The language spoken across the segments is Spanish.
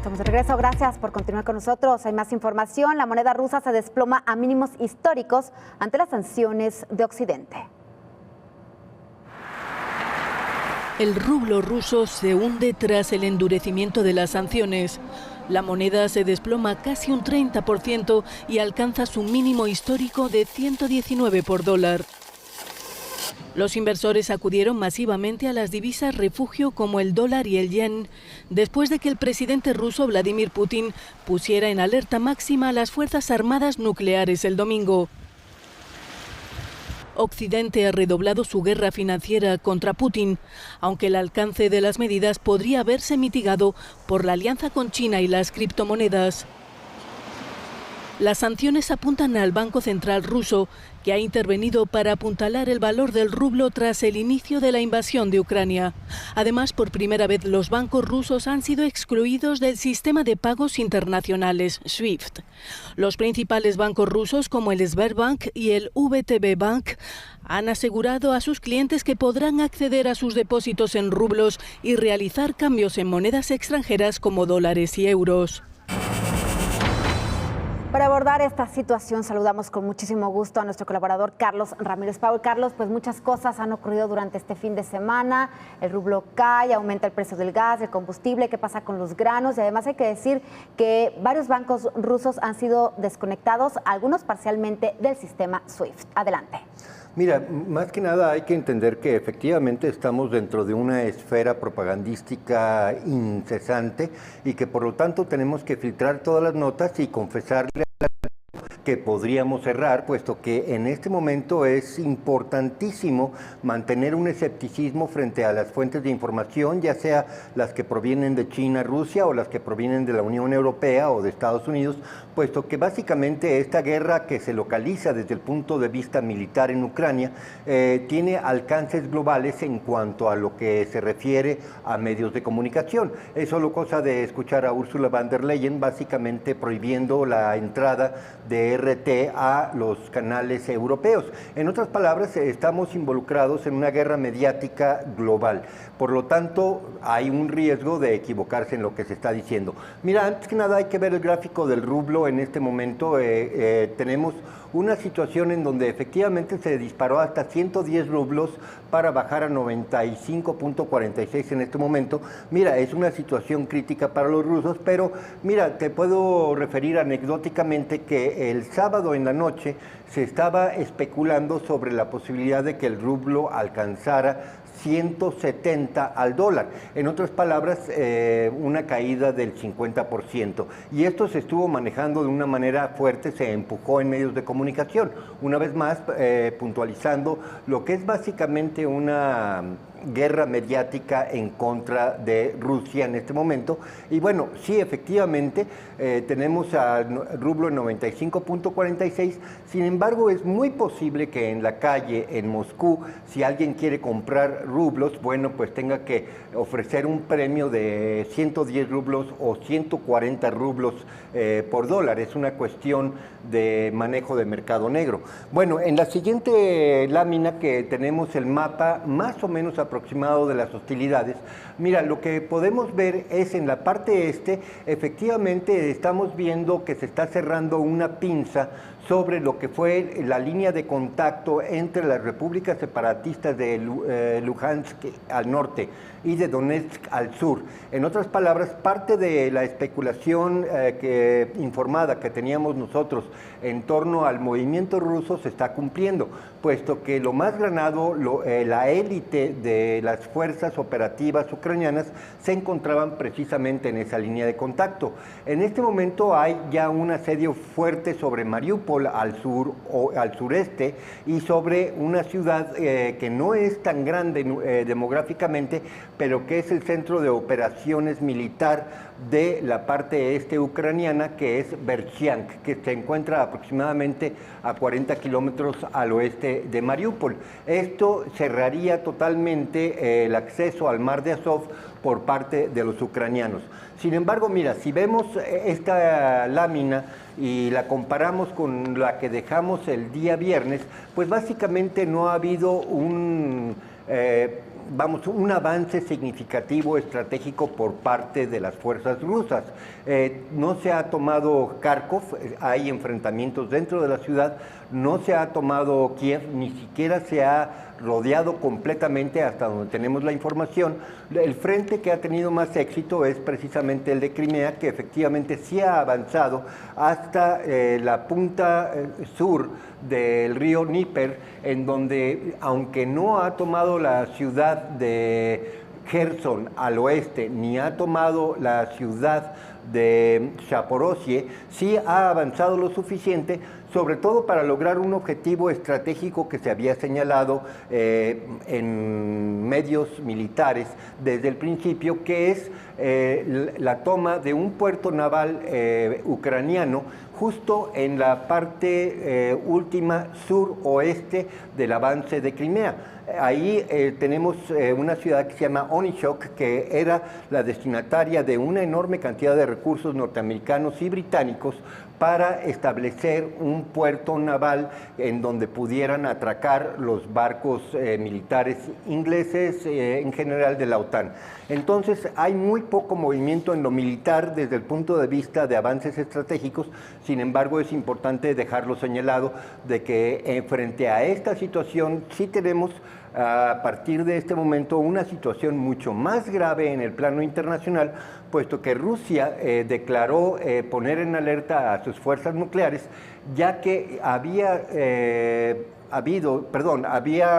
Estamos de regreso. Gracias por continuar con nosotros. Hay más información. La moneda rusa se desploma a mínimos históricos ante las sanciones de Occidente. El rublo ruso se hunde tras el endurecimiento de las sanciones. La moneda se desploma casi un 30% y alcanza su mínimo histórico de 119 por dólar. Los inversores acudieron masivamente a las divisas refugio como el dólar y el yen, después de que el presidente ruso Vladimir Putin pusiera en alerta máxima a las Fuerzas Armadas nucleares el domingo. Occidente ha redoblado su guerra financiera contra Putin, aunque el alcance de las medidas podría haberse mitigado por la alianza con China y las criptomonedas. Las sanciones apuntan al Banco Central ruso, que ha intervenido para apuntalar el valor del rublo tras el inicio de la invasión de Ucrania. Además, por primera vez los bancos rusos han sido excluidos del sistema de pagos internacionales SWIFT. Los principales bancos rusos, como el Sberbank y el VTB Bank, han asegurado a sus clientes que podrán acceder a sus depósitos en rublos y realizar cambios en monedas extranjeras como dólares y euros. Para abordar esta situación, saludamos con muchísimo gusto a nuestro colaborador Carlos Ramírez Pau. Carlos, pues muchas cosas han ocurrido durante este fin de semana. El rublo cae, aumenta el precio del gas, del combustible, qué pasa con los granos. Y además hay que decir que varios bancos rusos han sido desconectados, algunos parcialmente del sistema SWIFT. Adelante. Mira, más que nada hay que entender que efectivamente estamos dentro de una esfera propagandística incesante y que por lo tanto tenemos que filtrar todas las notas y confesarle que podríamos errar, puesto que en este momento es importantísimo mantener un escepticismo frente a las fuentes de información, ya sea las que provienen de China, Rusia o las que provienen de la Unión Europea o de Estados Unidos, puesto que básicamente esta guerra que se localiza desde el punto de vista militar en Ucrania tiene alcances globales en cuanto a lo que se refiere a medios de comunicación. Es solo cosa de escuchar a Ursula von der Leyen básicamente prohibiendo la entrada de RT a los canales europeos. En otras palabras, estamos involucrados en una guerra mediática global. Por lo tanto, hay un riesgo de equivocarse en lo que se está diciendo. Mira, antes que nada hay que ver el gráfico del rublo en este momento. Tenemos una situación en donde efectivamente se disparó hasta 110 rublos para bajar a 95.46 en este momento. Mira, es una situación crítica para los rusos, pero mira, te puedo referir anecdóticamente que el sábado en la noche se estaba especulando sobre la posibilidad de que el rublo alcanzara 170 al dólar. En otras palabras, una caída del 50%. Y esto se estuvo manejando de una manera fuerte, se empujó en medios de comunicación. Una vez más, puntualizando lo que es básicamente una guerra mediática en contra de Rusia en este momento. Y bueno, sí, efectivamente, tenemos al rublo en 95.46. Sin embargo, es muy posible que en la calle, en Moscú, si alguien quiere comprar rublos, bueno, pues tenga que ofrecer un premio de 110 rublos o 140 rublos por dólar. Es una cuestión de manejo de mercado negro. Bueno, en la siguiente lámina que tenemos el mapa más o menos aproximado de las hostilidades, mira, lo que podemos ver es en la parte este, efectivamente estamos viendo que se está cerrando una pinza sobre lo que fue la línea de contacto entre las repúblicas separatistas de Luhansk al norte y de Donetsk al sur. En otras palabras, parte de la especulación informada que teníamos nosotros en torno al movimiento ruso se está cumpliendo, puesto que lo más granado, la élite de las fuerzas operativas ucranianas se encontraban precisamente en esa línea de contacto. En este momento hay ya un asedio fuerte sobre Mariupol al sur o al sureste y sobre una ciudad que no es tan grande demográficamente, pero que es el centro de operaciones militar de la parte este ucraniana, que es Berchansk, que se encuentra aproximadamente a 40 kilómetros al oeste de Mariupol. Esto cerraría totalmente el acceso al mar de Azov por parte de los ucranianos. Sin embargo, mira, si vemos esta lámina y la comparamos con la que dejamos el día viernes, pues básicamente no ha habido un avance significativo estratégico por parte de las fuerzas rusas. No se ha tomado Kharkov, hay enfrentamientos dentro de la ciudad, no se ha tomado Kiev, ni siquiera se ha rodeado completamente hasta donde tenemos la información. El frente que ha tenido más éxito es precisamente el de Crimea, que efectivamente sí ha avanzado hasta la punta sur del río Dnieper, en donde, aunque no ha tomado la ciudad de Kherson al oeste, ni ha tomado la ciudad de Zaporozhye, sí ha avanzado lo suficiente, sobre todo para lograr un objetivo estratégico que se había señalado en medios militares desde el principio, que es la toma de un puerto naval ucraniano justo en la parte última suroeste del avance de Crimea. Ahí tenemos una ciudad que se llama Onichok, que era la destinataria de una enorme cantidad de recursos norteamericanos y británicos para establecer un puerto naval en donde pudieran atracar los barcos militares ingleses, en general de la OTAN. Entonces hay muy poco movimiento en lo militar desde el punto de vista de avances estratégicos. Sin embargo, es importante dejarlo señalado de que frente a esta situación sí tenemos a partir de este momento una situación mucho más grave en el plano internacional, puesto que Rusia declaró poner en alerta a sus fuerzas nucleares, ya que había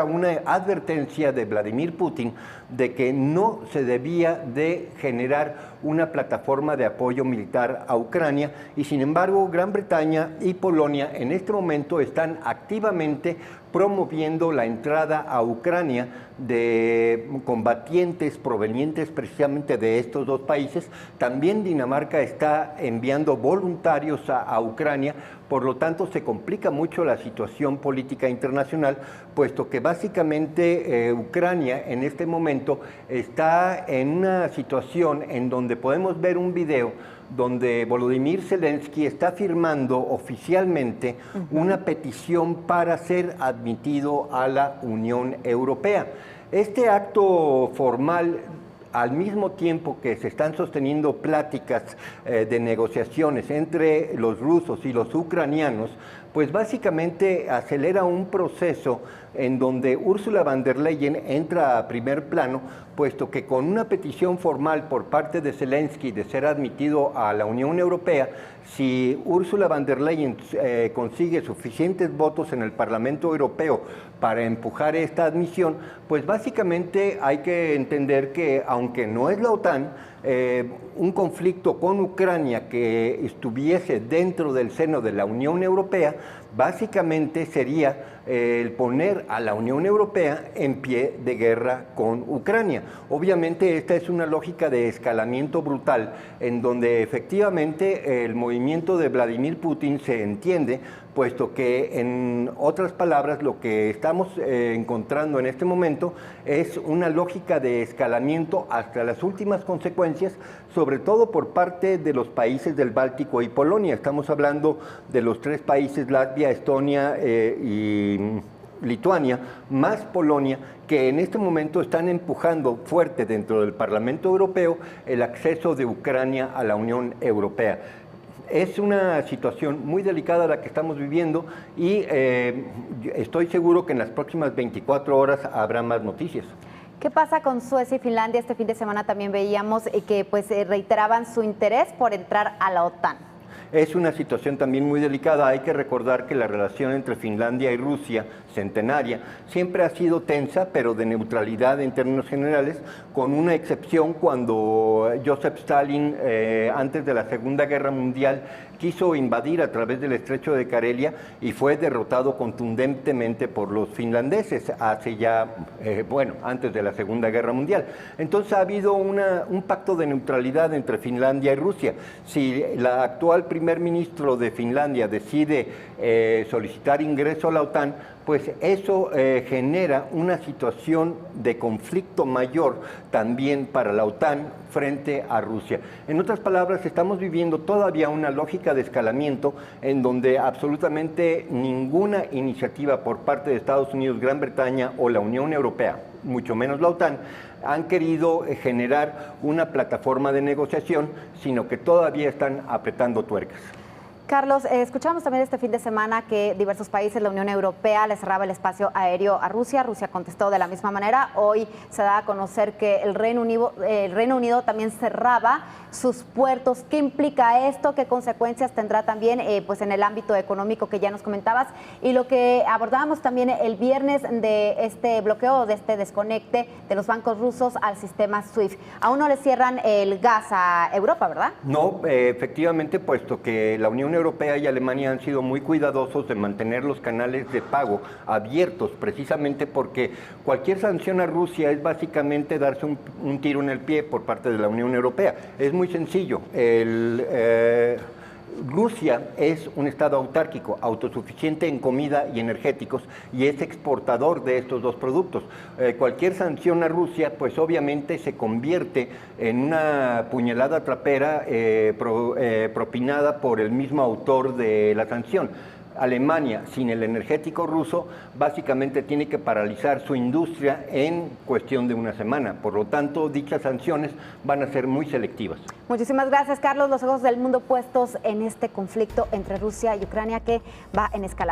una advertencia de Vladimir Putin de que no se debía de generar una plataforma de apoyo militar a Ucrania, y sin embargo Gran Bretaña y Polonia en este momento están activamente promoviendo la entrada a Ucrania de combatientes provenientes precisamente de estos dos países. También Dinamarca está enviando voluntarios a Ucrania. Por lo tanto, se complica mucho la situación política internacional, puesto que básicamente Ucrania en este momento está en una situación en donde podemos ver un video donde Volodymyr Zelensky está firmando oficialmente una petición para ser admitido a la Unión Europea. Este acto formal, al mismo tiempo que se están sosteniendo pláticas de negociaciones entre los rusos y los ucranianos, pues básicamente acelera un proceso en donde Ursula von der Leyen entra a primer plano, puesto que con una petición formal por parte de Zelensky de ser admitido a la Unión Europea, si Ursula von der Leyen consigue suficientes votos en el Parlamento Europeo para empujar esta admisión, pues básicamente hay que entender que, aunque no es la OTAN, un conflicto con Ucrania que estuviese dentro del seno de la Unión Europea, básicamente sería el poner a la Unión Europea en pie de guerra con Ucrania. Obviamente esta es una lógica de escalamiento brutal, en donde efectivamente el movimiento de Vladimir Putin se entiende, puesto que, en otras palabras, lo que estamos encontrando en este momento es una lógica de escalamiento hasta las últimas consecuencias, sobre todo por parte de los países del Báltico y Polonia. Estamos hablando de los tres países, Latvia, Estonia y Lituania, más Polonia, que en este momento están empujando fuerte dentro del Parlamento Europeo el acceso de Ucrania a la Unión Europea. Es una situación muy delicada la que estamos viviendo y estoy seguro que en las próximas 24 horas habrá más noticias. ¿Qué pasa con Suecia y Finlandia? Este fin de semana también veíamos que reiteraban su interés por entrar a la OTAN. Es una situación también muy delicada. Hay que recordar que la relación entre Finlandia y Rusia, centenaria, siempre ha sido tensa, pero de neutralidad en términos generales, con una excepción cuando Joseph Stalin, antes de la Segunda Guerra Mundial, quiso invadir a través del estrecho de Karelia y fue derrotado contundentemente por los finlandeses hace ya, antes de la Segunda Guerra Mundial. Entonces ha habido un pacto de neutralidad entre Finlandia y Rusia. Si la actual actual primer ministro de Finlandia decide solicitar ingreso a la OTAN, pues eso genera una situación de conflicto mayor también para la OTAN frente a Rusia. En otras palabras, estamos viviendo todavía una lógica de escalamiento en donde absolutamente ninguna iniciativa por parte de Estados Unidos, Gran Bretaña o la Unión Europea, mucho menos la OTAN, han querido generar una plataforma de negociación, sino que todavía están apretando tuercas. Carlos, escuchamos también este fin de semana que diversos países, la Unión Europea, le cerraba el espacio aéreo a Rusia. Rusia contestó de la misma manera. Hoy se da a conocer que el Reino Unido también cerraba sus puertos. ¿Qué implica esto? ¿Qué consecuencias tendrá también pues en el ámbito económico que ya nos comentabas? Y lo que abordábamos también el viernes de este bloqueo, de este desconecte de los bancos rusos al sistema SWIFT. Aún no le cierran el gas a Europa, ¿verdad? No, efectivamente, puesto que la Unión Europea y Alemania han sido muy cuidadosos de mantener los canales de pago abiertos, precisamente porque cualquier sanción a Rusia es básicamente darse un tiro en el pie por parte de la Unión Europea. Es muy sencillo. Rusia es un estado autárquico, autosuficiente en comida y energéticos, y es exportador de estos dos productos. Cualquier sanción a Rusia, pues obviamente se convierte en una puñalada trapera propinada por el mismo autor de la sanción. Alemania, sin el energético ruso, básicamente tiene que paralizar su industria en cuestión de una semana. Por lo tanto, dichas sanciones van a ser muy selectivas. Muchísimas gracias, Carlos. Los ojos del mundo puestos en este conflicto entre Rusia y Ucrania que va en escalada.